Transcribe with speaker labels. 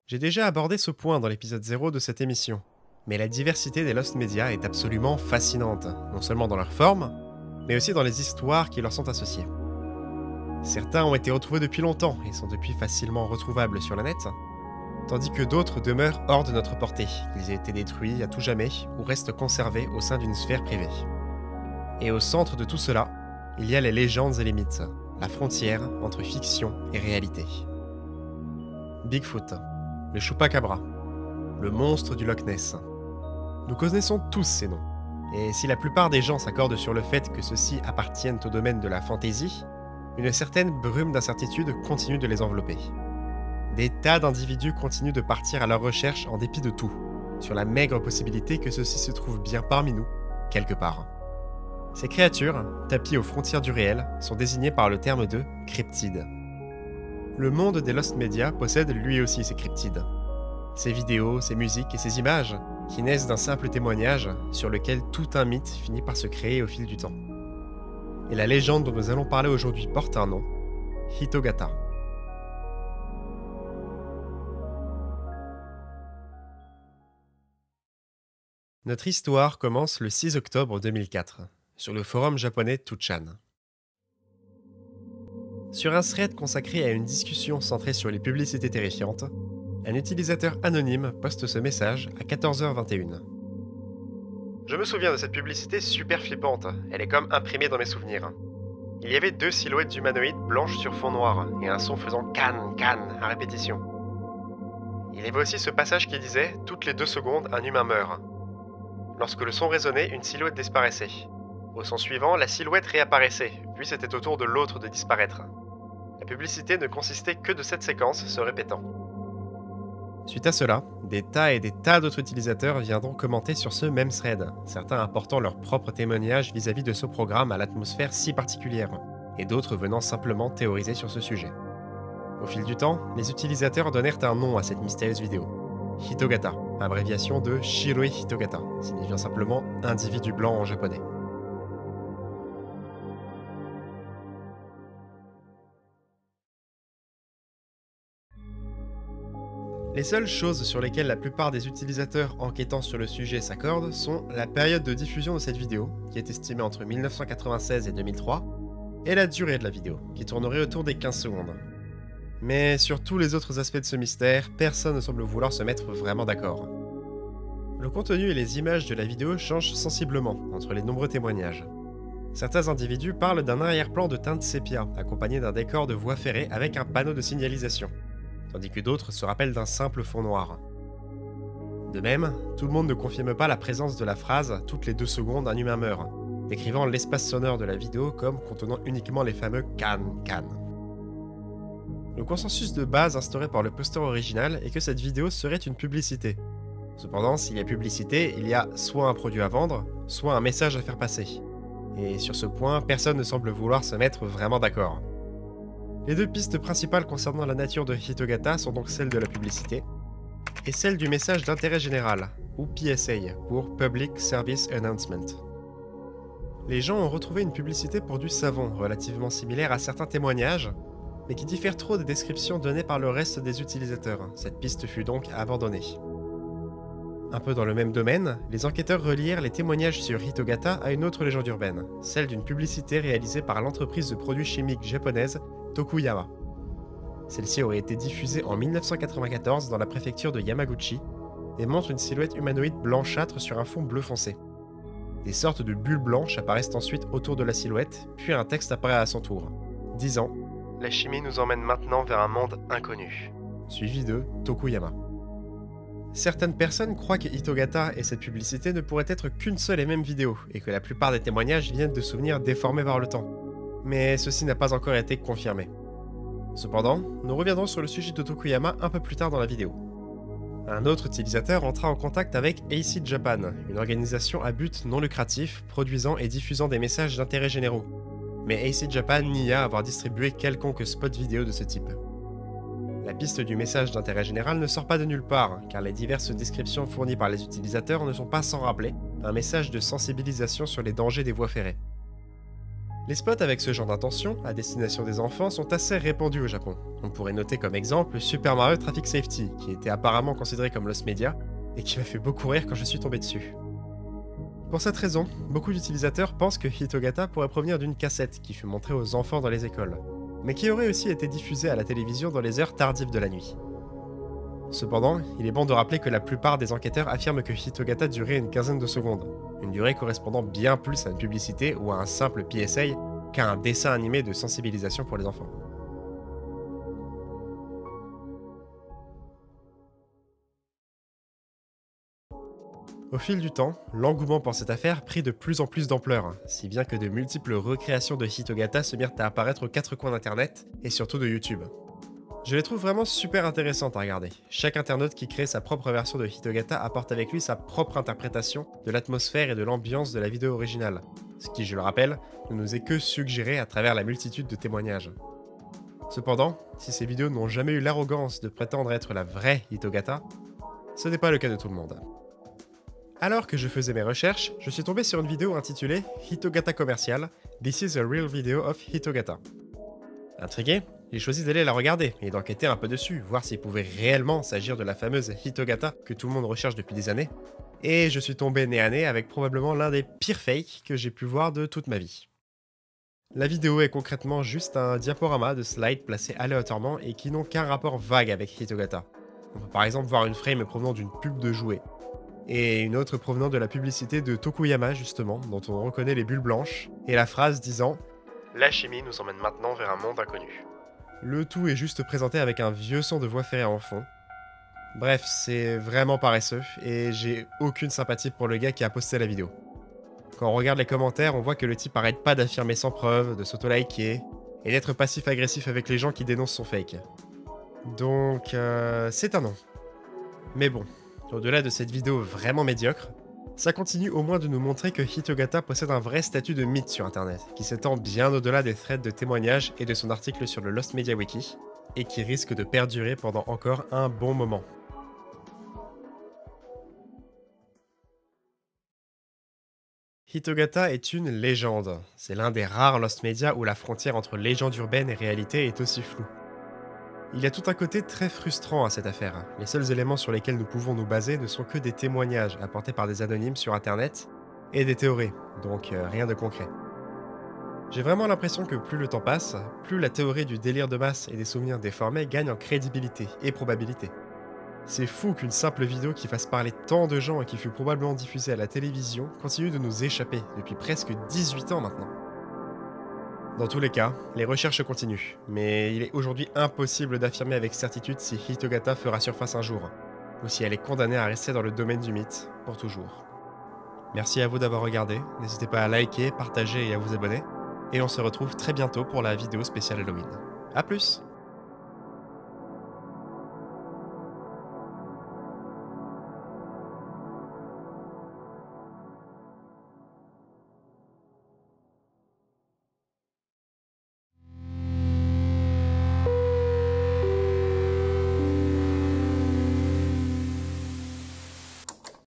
Speaker 1: J'ai déjà abordé ce point dans l'épisode 0 de cette émission, mais la diversité des Lost Media est absolument fascinante, non seulement dans leur forme, mais aussi dans les histoires qui leur sont associées. Certains ont été retrouvés depuis longtemps et sont depuis facilement retrouvables sur la net, tandis que d'autres demeurent hors de notre portée, qu'ils aient été détruits à tout jamais ou restent conservés au sein d'une sphère privée. Et au centre de tout cela, il y a les légendes et les mythes, la frontière entre fiction et réalité. Bigfoot, le Chupacabra, le monstre du Loch Ness. Nous connaissons tous ces noms, et si la plupart des gens s'accordent sur le fait que ceux-ci appartiennent au domaine de la fantasy, une certaine brume d'incertitude continue de les envelopper. Des tas d'individus continuent de partir à leur recherche en dépit de tout, sur la maigre possibilité que ceux-ci se trouvent bien parmi nous, quelque part. Ces créatures, tapies aux frontières du réel, sont désignées par le terme de cryptides. Le monde des Lost Media possède lui aussi ces cryptides. Ces vidéos, ces musiques et ces images qui naissent d'un simple témoignage sur lequel tout un mythe finit par se créer au fil du temps. Et la légende dont nous allons parler aujourd'hui porte un nom, Hitogata. Notre histoire commence le 6 octobre 2004, sur le forum japonais 2chan. Sur un thread consacré à une discussion centrée sur les publicités terrifiantes, un utilisateur anonyme poste ce message à 14h21. Je me souviens de cette publicité super flippante, elle est comme imprimée dans mes souvenirs. Il y avait deux silhouettes d'humanoïdes blanches sur fond noir, et un son faisant can, can à répétition. Il y avait aussi ce passage qui disait « Toutes les 2 secondes, un humain meurt ». Lorsque le son résonnait, une silhouette disparaissait. Au son suivant, la silhouette réapparaissait, puis c'était au tour de l'autre de disparaître. La publicité ne consistait que de cette séquence se répétant. Suite à cela, des tas et des tas d'autres utilisateurs viendront commenter sur ce même thread, certains apportant leur propre témoignage vis-à-vis de ce programme à l'atmosphère si particulière, et d'autres venant simplement théoriser sur ce sujet. Au fil du temps, les utilisateurs donnèrent un nom à cette mystérieuse vidéo. Hitogata, abréviation de Shiroi Hitogata, signifiant simplement individu blanc en japonais. Les seules choses sur lesquelles la plupart des utilisateurs enquêtant sur le sujet s'accordent sont la période de diffusion de cette vidéo, qui est estimée entre 1996 et 2003, et la durée de la vidéo, qui tournerait autour des 15 secondes. Mais sur tous les autres aspects de ce mystère, personne ne semble vouloir se mettre vraiment d'accord. Le contenu et les images de la vidéo changent sensiblement entre les nombreux témoignages. Certains individus parlent d'un arrière-plan de teinte sépia, accompagné d'un décor de voie ferrée avec un panneau de signalisation, tandis que d'autres se rappellent d'un simple fond noir. De même, tout le monde ne confirme pas la présence de la phrase « Toutes les 2 secondes, un humain meurt », décrivant l'espace sonore de la vidéo comme contenant uniquement les fameux « can, can ». Le consensus de base instauré par le poster original est que cette vidéo serait une publicité. Cependant, s'il y a publicité, il y a soit un produit à vendre, soit un message à faire passer. Et sur ce point, personne ne semble vouloir se mettre vraiment d'accord. Les deux pistes principales concernant la nature de Hitogata sont donc celle de la publicité et celle du message d'intérêt général, ou PSA pour Public Service Announcement. Les gens ont retrouvé une publicité pour du savon relativement similaire à certains témoignages, mais qui diffère trop des descriptions données par le reste des utilisateurs. Cette piste fut donc abandonnée. Un peu dans le même domaine, les enquêteurs relièrent les témoignages sur Hitogata à une autre légende urbaine, celle d'une publicité réalisée par l'entreprise de produits chimiques japonaise Tokuyama. Celle-ci aurait été diffusée en 1994 dans la préfecture de Yamaguchi et montre une silhouette humanoïde blanchâtre sur un fond bleu foncé. Des sortes de bulles blanches apparaissent ensuite autour de la silhouette, puis un texte apparaît à son tour, disant « La chimie nous emmène maintenant vers un monde inconnu », suivi de Tokuyama. Certaines personnes croient que Hitogata et cette publicité ne pourraient être qu'une seule et même vidéo, et que la plupart des témoignages viennent de souvenirs déformés par le temps. Mais ceci n'a pas encore été confirmé. Cependant, nous reviendrons sur le sujet de Tokuyama un peu plus tard dans la vidéo. Un autre utilisateur entra en contact avec AC Japan, une organisation à but non lucratif produisant et diffusant des messages d'intérêt généraux. Mais AC Japan nia avoir distribué quelconque spot vidéo de ce type. La piste du message d'intérêt général ne sort pas de nulle part, car les diverses descriptions fournies par les utilisateurs ne sont pas sans rappeler un message de sensibilisation sur les dangers des voies ferrées. Les spots avec ce genre d'intention, à destination des enfants, sont assez répandus au Japon. On pourrait noter comme exemple Super Mario Traffic Safety, qui était apparemment considéré comme Lost Media, et qui m'a fait beaucoup rire quand je suis tombé dessus. Pour cette raison, beaucoup d'utilisateurs pensent que Hitogata pourrait provenir d'une cassette qui fut montrée aux enfants dans les écoles, mais qui aurait aussi été diffusée à la télévision dans les heures tardives de la nuit. Cependant, il est bon de rappeler que la plupart des enquêteurs affirment que Hitogata durait une quinzaine de secondes, une durée correspondant bien plus à une publicité ou à un simple PSA qu'à un dessin animé de sensibilisation pour les enfants. Au fil du temps, l'engouement pour cette affaire prit de plus en plus d'ampleur, si bien que de multiples recréations de Hitogata se mirent à apparaître aux quatre coins d'internet, et surtout de YouTube. Je les trouve vraiment super intéressantes à regarder. Chaque internaute qui crée sa propre version de Hitogata apporte avec lui sa propre interprétation de l'atmosphère et de l'ambiance de la vidéo originale, ce qui, je le rappelle, ne nous est que suggéré à travers la multitude de témoignages. Cependant, si ces vidéos n'ont jamais eu l'arrogance de prétendre être la vraie Hitogata, ce n'est pas le cas de tout le monde. Alors que je faisais mes recherches, je suis tombé sur une vidéo intitulée Hitogata commercial, This is a real video of Hitogata. Intrigué, j'ai choisi d'aller la regarder et d'enquêter un peu dessus, voir s'il pouvait réellement s'agir de la fameuse Hitogata que tout le monde recherche depuis des années. Et je suis tombé nez à nez avec probablement l'un des pires fakes que j'ai pu voir de toute ma vie. La vidéo est concrètement juste un diaporama de slides placés aléatoirement et qui n'ont qu'un rapport vague avec Hitogata. On peut par exemple voir une frame provenant d'une pub de jouets, et une autre provenant de la publicité de Tokuyama justement, dont on reconnaît les bulles blanches, et la phrase disant « La chimie nous emmène maintenant vers un monde inconnu ». Le tout est juste présenté avec un vieux son de voix ferrée en fond. Bref, c'est vraiment paresseux, et j'ai aucune sympathie pour le gars qui a posté la vidéo. Quand on regarde les commentaires, on voit que le type arrête pas d'affirmer sans preuve, de s'auto-liker, et d'être passif-agressif avec les gens qui dénoncent son fake. Donc, c'est un non. Mais bon, au-delà de cette vidéo vraiment médiocre, ça continue au moins de nous montrer que Hitogata possède un vrai statut de mythe sur internet, qui s'étend bien au-delà des threads de témoignages et de son article sur le Lost Media Wiki, et qui risque de perdurer pendant encore un bon moment. Hitogata est une légende. C'est l'un des rares Lost Media où la frontière entre légende urbaine et réalité est aussi floue. Il y a tout un côté très frustrant à cette affaire. Les seuls éléments sur lesquels nous pouvons nous baser ne sont que des témoignages apportés par des anonymes sur internet et des théories, donc rien de concret. J'ai vraiment l'impression que plus le temps passe, plus la théorie du délire de masse et des souvenirs déformés gagne en crédibilité et probabilité. C'est fou qu'une simple vidéo qui fasse parler tant de gens et qui fut probablement diffusée à la télévision continue de nous échapper depuis presque 18 ans maintenant. Dans tous les cas, les recherches continuent, mais il est aujourd'hui impossible d'affirmer avec certitude si Hitogata fera surface un jour, ou si elle est condamnée à rester dans le domaine du mythe pour toujours. Merci à vous d'avoir regardé, n'hésitez pas à liker, partager et à vous abonner, et on se retrouve très bientôt pour la vidéo spéciale Halloween. A plus!